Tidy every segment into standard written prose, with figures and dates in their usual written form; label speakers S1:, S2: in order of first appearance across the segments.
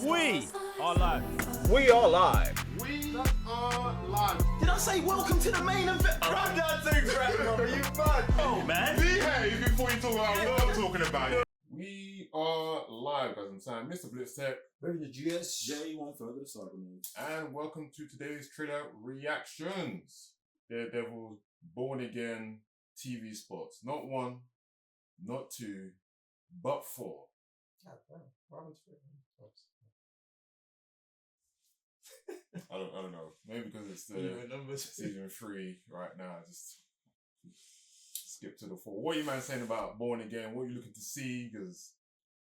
S1: We are live.
S2: We are live.
S3: We are live.
S4: Did I say welcome to the main event?
S3: I'm not too great, bro. You mad?
S1: Oh, man.
S3: Behave before you talk about what I'm talking about. We are live, guys. I'm saying Mr. Blitz Tech.
S4: We're in the GSJ one further to side.
S3: And welcome to today's trailer reactions. Daredevil Born Again TV spots. Not one, not two, but four. I don't know. Maybe because it's the season 3 right now. Just skip to the 4. What are you man saying about Born Again? What are you looking to see? Because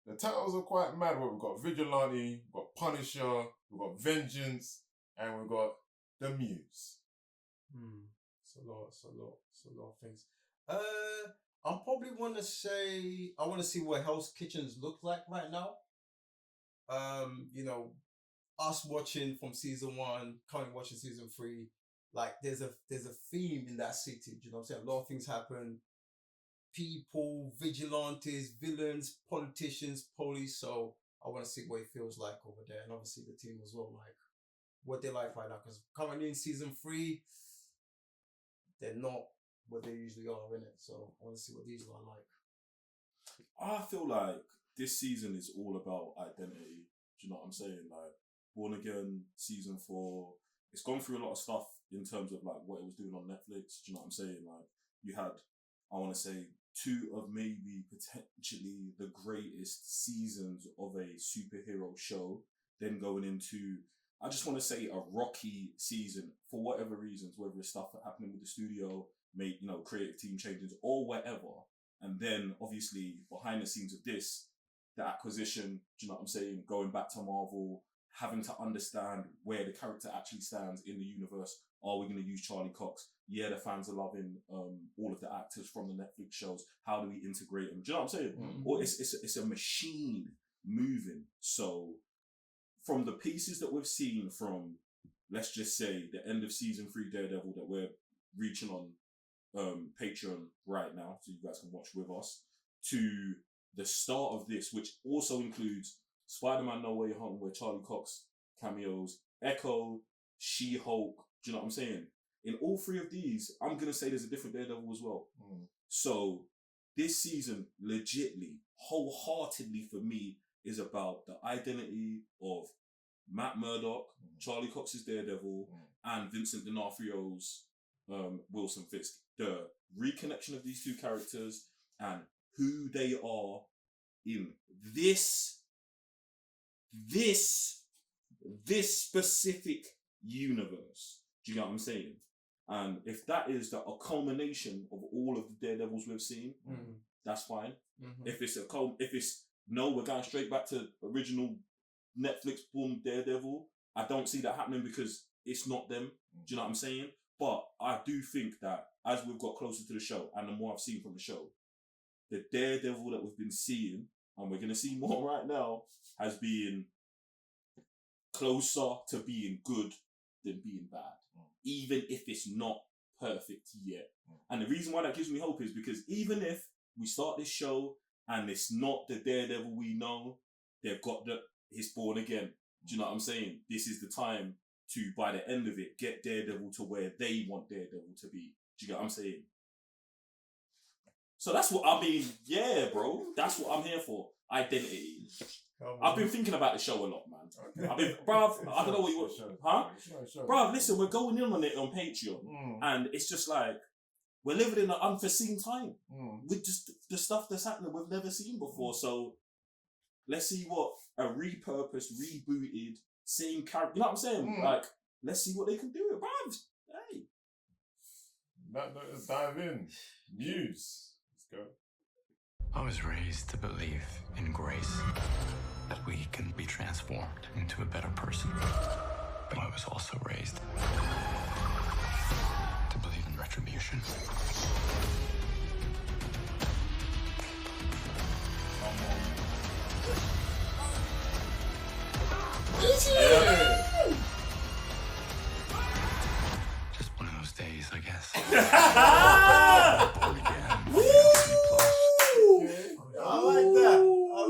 S3: the titles are quite mad. We've got Vigilante, we've got Punisher, we've got Vengeance, and we've got the Muse.
S4: It's a lot of things. I probably want to say I want to see what Hell's Kitchens look like right now. You know, us watching from season 1, currently watching season 3, like there's a theme in that city. You know what I'm saying? A lot of things happen. People, vigilantes, villains, politicians, police. So I want to see what it feels like over there, and obviously the team as well, like what they're like right now. Because currently in season 3, they're not what they usually are in it. So I want to see what these are like.
S5: I feel like this season is all about identity. Do you know what I'm saying? Like Born Again season 4, it's gone through a lot of stuff in terms of like what it was doing on Netflix. Do you know what I'm saying? Like you had, I want to say, 2 of maybe potentially the greatest seasons of a superhero show. Then going into, I just want to say, a rocky season for whatever reasons, whether it's stuff happening with the studio, creative team changes or whatever. And then obviously behind the scenes of this, the acquisition, do you know what I'm saying? Going back to Marvel, having to understand where the character actually stands in the universe. Are we going to use Charlie Cox? Yeah, the fans are loving all of the actors from the Netflix shows. How do we integrate them? Do you know what I'm saying? Or it's a machine moving. So from the pieces that we've seen from, let's just say, the end of season 3 Daredevil that we're reaching on Patreon right now, so you guys can watch with us, to the start of this, which also includes Spider-Man No Way Home, where Charlie Cox cameos, Echo, She-Hulk. Do you know what I'm saying? In all 3 of these, I'm going to say there's a different Daredevil as well. So this season, legitly, wholeheartedly for me, is about the identity of Matt Murdock, Charlie Cox's Daredevil, and Vincent D'Onofrio's Wilson Fisk. The reconnection of these 2 characters and who they are in this specific universe. Do you know what I'm saying? And if that is a culmination of all of the Daredevils we've seen, that's fine. If it's no, we're going straight back to original Netflix boom Daredevil, I don't see that happening because it's not them. Do you know what I'm saying? But I do think that as we've got closer to the show and the more I've seen from the show, the Daredevil that we've been seeing, and we're going to see more right now, has been closer to being good than being bad, even if it's not perfect yet. And the reason why that gives me hope is because even if we start this show and it's not the Daredevil we know, they've got he's born again. Do you know what I'm saying? This is the time to, by the end of it, get Daredevil to where they want Daredevil to be. Do you get what I'm saying? So that's what I mean. Yeah, bro. That's what I'm here for. Identity. I've been thinking about the show a lot, man. Okay. Bruv, I don't know what you want. Huh? Bruv, listen, we're going in on it on Patreon. And it's just like, we're living in an unforeseen time. With just the stuff that's happening we've never seen before. So let's see what a repurposed, rebooted, same character, you know what I'm saying? Like, let's see what they can do. Bruv, hey.
S3: Let's dive in. Muse. Let's go.
S6: I was raised to believe in grace, that we can be transformed into a better person. But I was also raised to believe in retribution. Just one of those days, I guess.
S4: I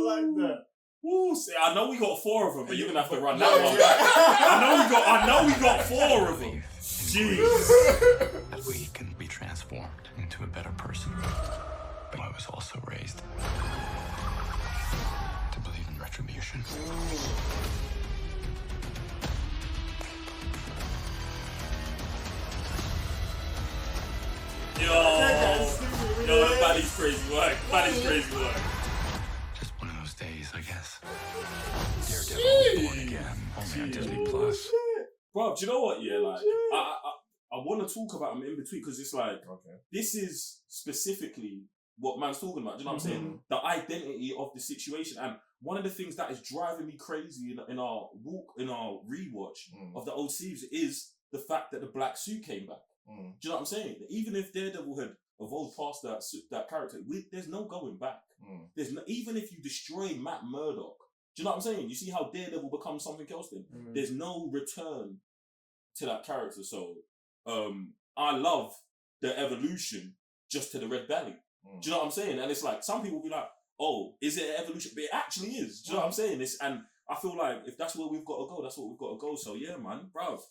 S4: like that.
S5: Woo! See, I know we got 4 of them, but you're gonna have to run that one back. I know we got 4 of them. Jeez.
S6: That we can be transformed into a better person. But I was also raised to believe in retribution.
S5: Yo, Buddy's crazy work. Buddy's crazy work.
S6: Just one of those days, I guess. Daredevil, Born Again, only on Disney Plus.
S5: Bro, do you know what? Yeah, like I want to talk about them in between because it's like this is specifically what man's talking about. Do you know what I'm saying? The identity of the situation, and one of the things that is driving me crazy in our rewatch of the old series is the fact that the black suit came back. Do you know what I'm saying? Even if Daredevil had evolved past that character, there's no going back. There's no, even if you destroy Matt Murdock, do you know what I'm saying? You see how Daredevil becomes something else then? There's no return to that character. So I love the evolution just to the Red Belly. Do you know what I'm saying? And it's like, some people be like, oh, is it an evolution? But it actually is. Do you know what I'm saying? And I feel like if that's where we've got to go, that's what we've got to go. So yeah, man, bruv.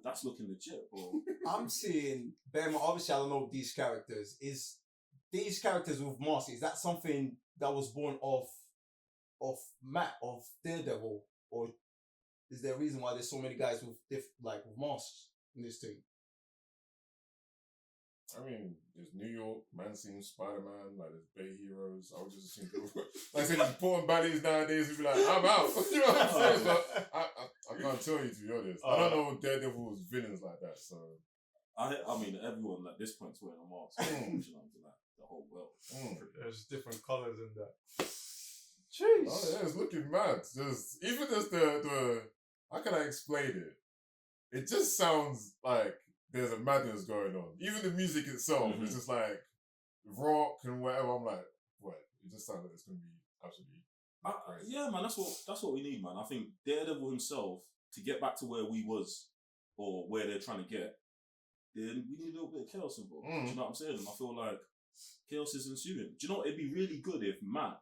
S5: That's looking legit, bro.
S4: I'm seeing, obviously I don't know these characters. Is these characters with masks, is that something that was born of Daredevil? Or is there a reason why there's so many guys with with masks in this thing?
S3: I mean, there's New York, man seems Spider-Man, like there's Bay heroes. I would just assume people, like I said, these porn baddies nowadays would be like, I'm out. You know what I'm saying? So I can't tell you, to be honest. I don't know Daredevil's villains like that, so.
S5: I mean, everyone at this point's wearing a mask. The whole world.
S1: There's different colours in that.
S3: Jeez. Oh yeah, it's looking mad. Even just the how can I explain it? It just sounds like there's a madness going on. Even the music itself is just like rock and whatever. I'm like, what? It just sounds like it's gonna be absolutely crazy.
S5: Yeah, man. That's what we need, man. I think Daredevil himself, to get back to where we was or where they're trying to get, then we need a little bit of chaos involved. Do you know what I'm saying? And I feel like chaos is ensuing. Do you know what? It'd be really good if Matt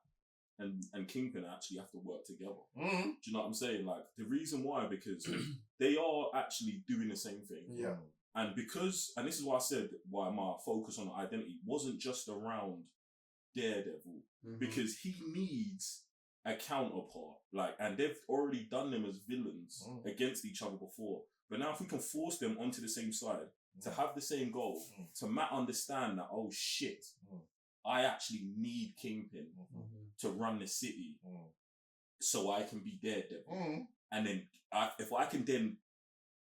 S5: and Kingpin actually have to work together. Do you know what I'm saying? Like, the reason why, because they are actually doing the same thing.
S4: Yeah.
S5: And and this is why I said why my focus on identity wasn't just around Daredevil, because he needs a counterpart. Like, and they've already done them as villains against each other before. But now if we can force them onto the same side, to have the same goal, to Matt understand that, oh shit, I actually need Kingpin to run the city so I can be Daredevil. And then if I can then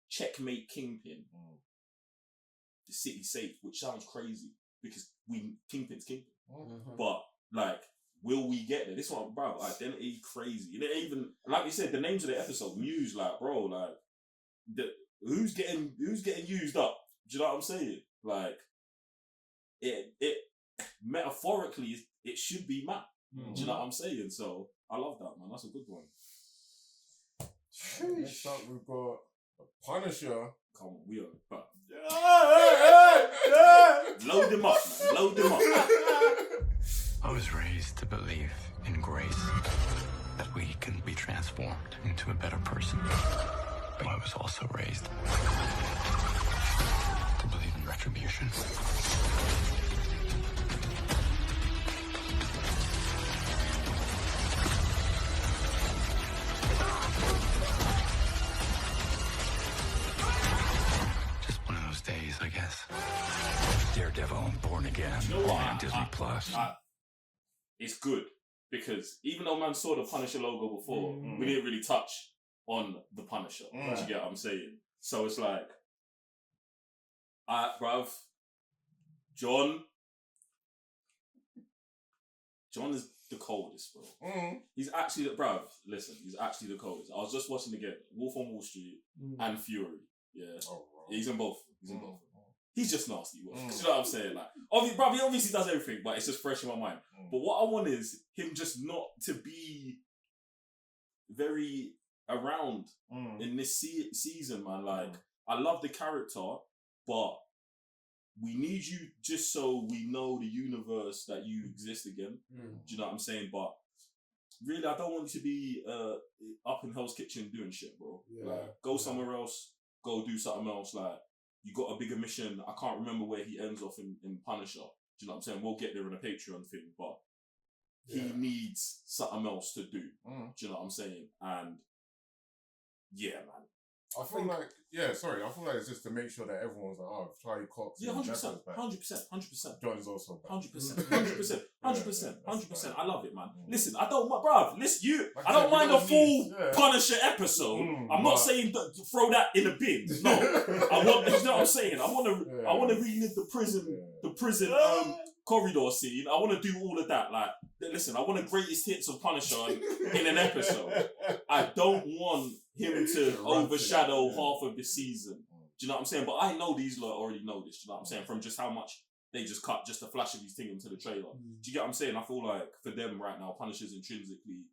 S5: checkmate Kingpin, the city's safe, which sounds crazy because Kingpin's Kingpin. But like, will we get there? This one, bro, identity crazy. And it even, like you said, the names of the episode, Muse, like, bro, like, who's getting used up? Do you know what I'm saying? Like, it metaphorically, it should be Matt. Do you know what I'm saying? So I love that, man. That's a good one.
S3: Next up, we've got a Punisher.
S5: Come on, we are back. Load them up, man. Load them up.
S6: I was raised to believe in grace, that we can be transformed into a better person. But I was also raised to believe in retribution. Just one of those days, I guess. Daredevil, Born Again, on Disney Plus.
S5: It's good because even though man saw the Punisher logo before, we didn't really touch on the Punisher. Do you get what I'm saying? So it's like, bruv, John is the coldest, bro. He's actually he's actually the coldest. I was just watching again, Wolf on Wall Street and Fury. Yeah. He's in both. He's just nasty. You know what I'm saying? Like, he obviously does everything, but it's just fresh in my mind. But what I want is him just not to be very around in this season, man. Like, I love the character, but we need you just so we know the universe that you exist again. Do you know what I'm saying? But really, I don't want you to be up in Hell's Kitchen doing shit, bro.
S4: Yeah.
S5: Like, go somewhere else. Go do something else. Like, you got a bigger mission. I can't remember where he ends off in Punisher. Do you know what I'm saying? We'll get there in a Patreon thing, but he needs something else to do. Do you know what I'm saying? And yeah, man.
S3: I feel like it's just to make sure that everyone's like, oh, Charlie Cox.
S5: Yeah, 100%. 100%.
S3: John is also back.
S5: 100%. 100%. I love it, man. Listen, I don't, bruv. Listen,
S3: Like
S5: I don't mind a full
S3: yeah.
S5: Punisher episode. I'm not saying throw that in the bin. No, I want. You know what I'm saying? I want to relive the prison corridor scene. I want to do all of that. Like, listen, I want the greatest hits of Punisher in an episode. I don't want him to overshadow half of the season. Do you know what I'm saying? But I know these lot already know this. Do you know what I'm saying? From just how much they just cut just a flash of his thing into the trailer. Do you get what I'm saying? I feel like for them right now, Punisher's intrinsically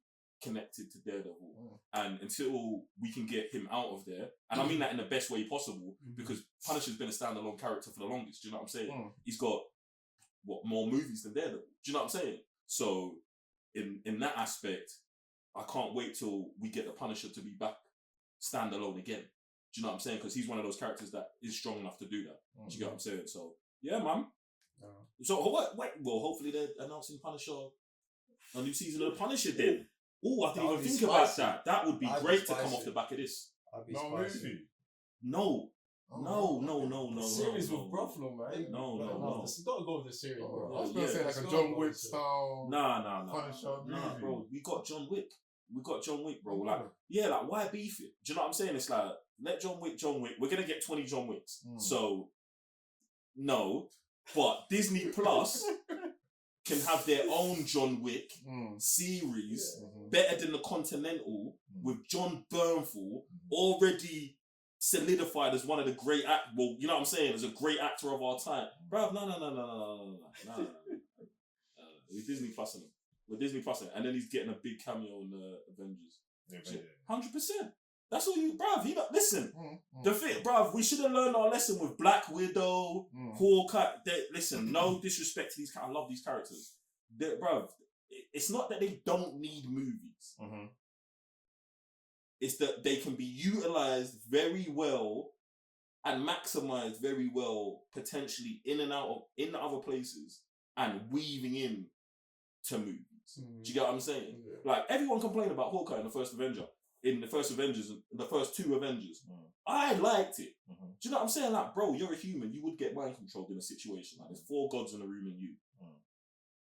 S5: connected to Daredevil. And until we can get him out of there, and I mean that in the best way possible, because Punisher's been a standalone character for the longest. Do you know what I'm saying? He's got more movies than Daredevil. Do you know what I'm saying? So in that aspect, I can't wait till we get the Punisher to be back standalone again. Do you know what I'm saying? Because he's one of those characters that is strong enough to do that. Do you get what I'm saying? So yeah, man. So wait, well, hopefully they're announcing Punisher, a new season of the Punisher then. Oh, I didn't even think about that. That would be great to come off the back of this.
S3: Movie.
S5: No.
S4: Series with Ruffalo, man.
S5: No.
S4: You gotta go with the series, bro.
S3: I was gonna say like a John Wick style.
S5: Nah.
S3: Punisher movie.
S5: Bro. We got John Wick, bro. Like, why beef it? Do you know what I'm saying? It's like, let John Wick. We're gonna get 20 John Wicks. So, no. But Disney Plus can have their own John Wick series, better than the Continental, with John Bernthal already solidified as one of the great well, you know what I'm saying, as a great actor of our time. Bruv, no. We're Disney Plus him. And then he's getting a big cameo in the Avengers. 100%. That's all you, bruv. Listen, the thing, bruv, we should have learned our lesson with Black Widow, Hawkeye. Listen, no disrespect to these characters. I love these characters. Bruv, it's not that they don't need movies. It's that they can be utilized very well and maximized very well, potentially in other places and weaving in to movies. Do you get what I'm saying? Like, everyone complained about Hawkeye in the first Avenger. In the first Avengers, the first two Avengers. I liked it. Do you know what I'm saying? Like, bro, you're a human. You would get mind controlled in a situation. Like, there's 4 gods in a room and you.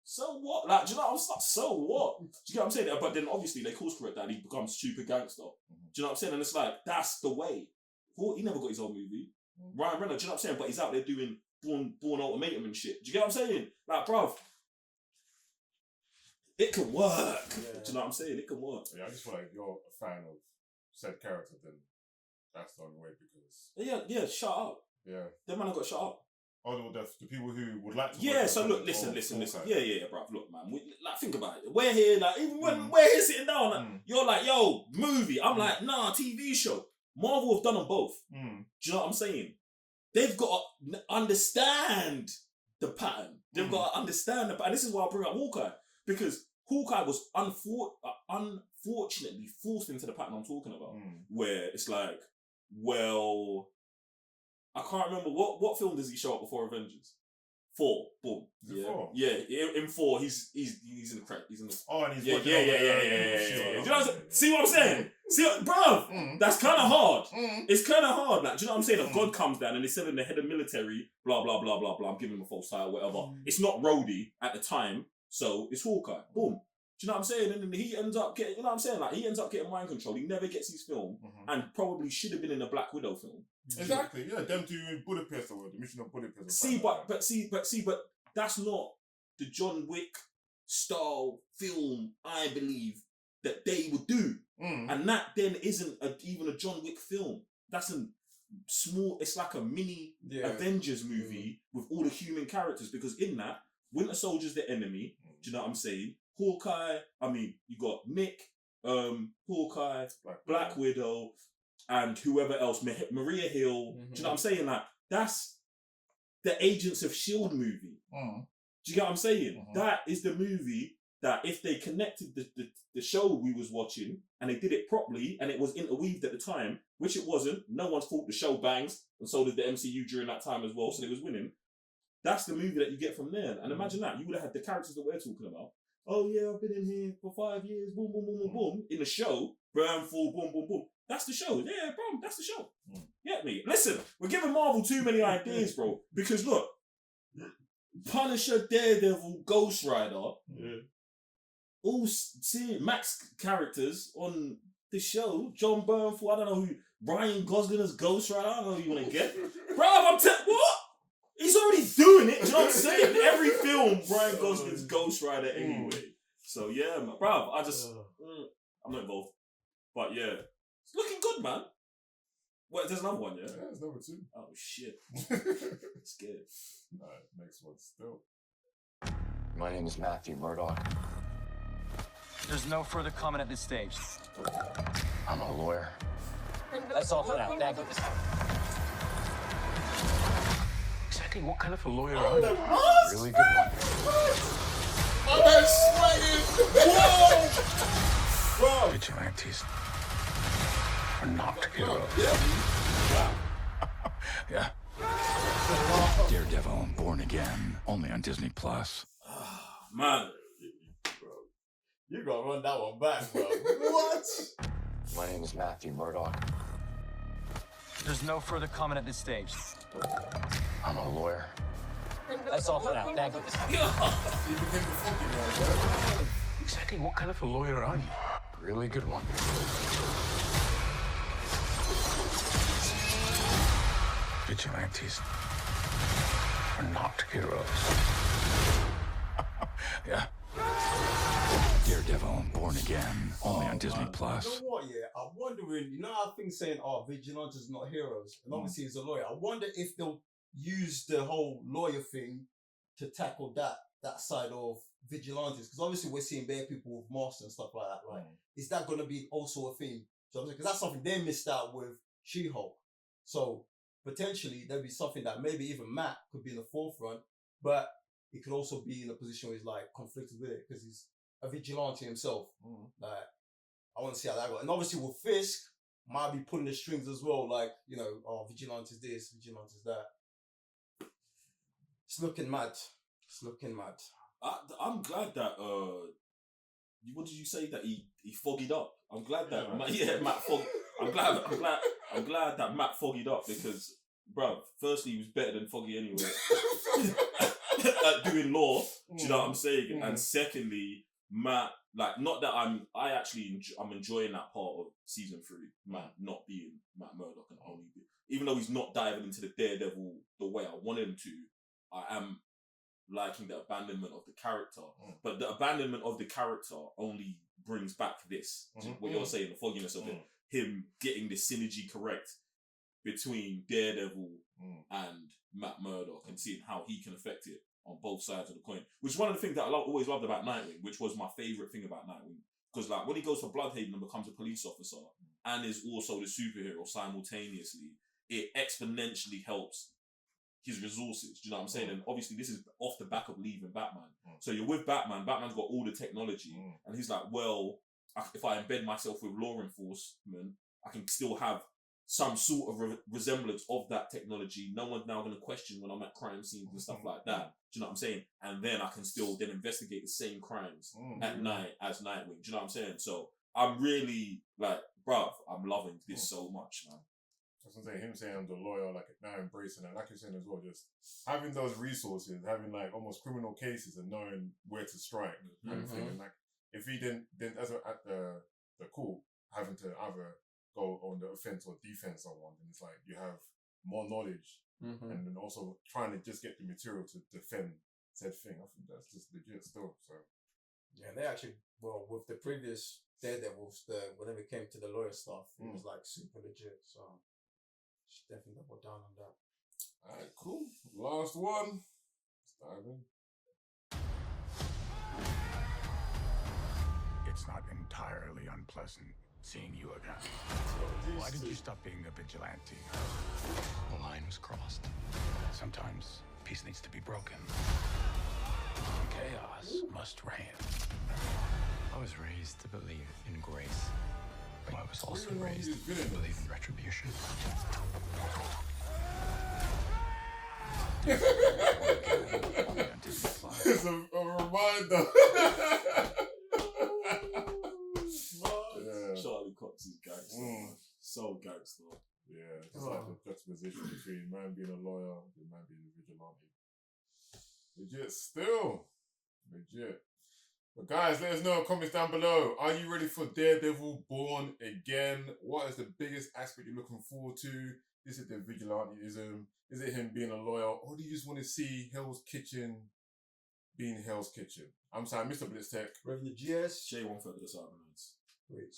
S5: So what? Like, do you know what I'm saying? So what? Do you get what I'm saying? But then obviously they course correct that and he becomes super gangster. Do you know what I'm saying? And it's like, that's the way. He never got his own movie. Ryan Reynolds, do you know what I'm saying? But he's out there doing Born Ultimatum and shit. Do you get what I'm saying? Like, bruv, it can work. Do you know what I'm saying? It can work.
S3: Yeah, I just feel like you're a fan of said character, then that's the only way, because...
S5: Yeah, shut up.
S3: Yeah.
S5: That man got shut up.
S3: Oh, the people who would like to...
S5: Yeah, so look, listen. Yeah, bruv, look, man. Think about it. We're here, like, even when we're here sitting down, like, you're like, yo, movie. I'm like, nah, TV show. Marvel have done them both. Do you know what I'm saying? They've got to understand the pattern. They've got to understand the pattern. This is why I bring up Hawkeye. Because Hawkeye was unfortunately forced into the pattern I'm talking about. Where it's like, well, I can't remember what film does he show up before Avengers? 4. Boom.
S3: Is it 4?
S5: Yeah, in 4 he's in the credit. He's in the...
S3: Oh, and he's
S5: yeah.
S3: Do
S5: you know what I'm saying? See what I'm saying? Bruv, that's kind of hard. It's kind of hard. Like, do you know what I'm saying? If God comes down and he's sending the head of military, blah blah blah blah blah. I'm giving him a false title, whatever. It's not Rhodey at the time, so it's Hawkeye. Boom. Do you know what I'm saying? And then he ends up getting, you know what I'm saying? Like, he ends up getting mind control. He never gets his film, and probably should have been in the Black Widow film.
S3: Exactly. Yeah, them doing Budapest or the Mission of Budapest.
S5: But that's not the John Wick style film. I believe that they would do, and that then isn't even a John Wick film. That's a small. It's like a mini Avengers movie with all the human characters, because in that, Winter Soldier's the enemy. Do you know what I'm saying? Hawkeye, you got Nick, Hawkeye, Black Widow, and whoever else, Maria Hill. Do you know what I'm saying? Like, that's the Agents of S.H.I.E.L.D. movie. Do you get what I'm saying? That is the movie that if they connected the show we was watching and they did it properly and it was interweaved at the time, which it wasn't, no one's fault, the show bangs, and so did the MCU during that time as well, so they was winning. That's the movie that you get from there. And imagine that, you would have had the characters that we're talking about. Oh yeah, I've been in here for 5 years, boom, boom, boom, boom, boom. In the show, Burnfall, boom, boom, boom. That's the show. Yeah, bro, that's the show. Get me? Listen, we're giving Marvel too many ideas, bro. Because look, Punisher, Daredevil, Ghost Rider, all Max characters on the show. John Bernthal, I don't know who, Ryan Gosling as Ghost Rider, I don't know who you want to get. Bro, what? He's already doing it, do you know what I'm saying? Every film, Ryan Gosling's Ghost Rider anyway. So yeah, man. Bro, I'm not involved. But yeah, it's looking good, man. What, there's another one, yeah?
S3: Yeah, there's number 2.
S5: Oh shit. Scared.
S3: Alright, next one still.
S6: My name is Matthew Murdoch.
S2: There's no further comment at this stage.
S6: I'm a lawyer.
S2: That's all for now. Thank you.
S6: Exactly what kind of a lawyer are you? Really good one.
S3: Oh, that's swinging! Whoa!
S6: Vigilantes are not heroes. Yeah. Daredevil, Born Again, only on Disney Plus.
S5: Man.
S4: Bro, you gotta run that one back, bro. What?
S6: My name is Matthew Murdoch.
S2: There's no further comment at this stage.
S6: I'm a lawyer.
S2: That's all for now. Thank you.
S3: You became the funky man, bro.
S6: Exactly what kind of a lawyer are you? Really good one. Vigilantes are not heroes. Yeah. Daredevil, Born Again, only on Disney Plus.
S4: You know what, yeah? I'm wondering, you know how things saying, vigilantes not heroes, and obviously he's a lawyer. I wonder if they'll use the whole lawyer thing to tackle that side of vigilantes, because obviously we're seeing bare people with masks and stuff like that, right? Is that going to be also a thing? So because that's something they missed out with She-Hulk. So potentially there'll be something that maybe even Matt could be in the forefront, but he could also be in a position where he's like conflicted with it because he's a vigilante himself. Like, I want to see how that goes. And obviously with Fisk, might be pulling the strings as well, like, you know, vigilante is this, vigilante is that. It's looking mad. It's looking mad.
S5: I'm glad that what did you say that he foggied up? I'm glad that Matt Fogg. I'm glad that Matt foggied up because, bruv, firstly he was better than Foggy anyway at doing law. Do you know what I'm saying? And secondly, Matt, like, not that I'm enjoying that part of season 3. Matt not being Matt Murdock and only even though he's not diving into the Daredevil the way I wanted him to, I am liking the abandonment of the character. But the abandonment of the character only brings back this. What you're saying, the fogginess of it. Him getting the synergy correct between Daredevil and Matt Murdock and seeing how he can affect it on both sides of the coin. Which is one of the things that I always loved about Nightwing, which was my favourite thing about Nightwing. Because like when he goes to Bloodhaven and becomes a police officer and is also the superhero simultaneously, it exponentially helps his resources. Do you know what I'm saying? And obviously this is off the back of leaving Batman. So you're with Batman, Batman's got all the technology, and he's like, well, if I embed myself with law enforcement, I can still have some sort of resemblance of that technology. No one's now going to question when I'm at crime scenes and stuff like that. Do you know what I'm saying? And then I can still then investigate the same crimes at night as Nightwing. Do you know what I'm saying? So I'm really like, bruv, I'm loving this so much, man.
S3: I was saying, him saying I'm the lawyer, like now embracing it, like you're saying as well, just having those resources, having like almost criminal cases and knowing where to strike kind of thing. And like if he didn't as at the court having to either go on the offense or defense someone, and it's like you have more knowledge and then also trying to just get the material to defend said thing. I think that's just legit still. So
S4: yeah, they actually, well, with the previous Daredevils, whenever it came to the lawyer stuff, it was like super legit. So should definitely double down on that.
S3: Alright, cool. Last one. Let's dive in.
S6: It's not entirely unpleasant seeing you again. Why did you stop being a vigilante? The line was crossed. Sometimes peace needs to be broken. Chaos must reign. I was raised to believe in grace, but I was also raised to believe in retribution.
S3: It's a reminder. Yeah.
S5: Charlie Cox is gangster. Man. So gangster.
S3: Yeah, it's like the juxtaposition between man being a lawyer and man being a vigilante. Legit, still. Legit. But guys, let us know in the comments down below. Are you ready for Daredevil Born Again? What is the biggest aspect you're looking forward to? Is it the vigilantism? Is it him being a lawyer? Or do you just want to see Hell's Kitchen being Hell's Kitchen? I'm sorry, Mr. Blitztech.
S4: Reverend GS.
S5: J1 for the Silent Nights.
S4: Wait.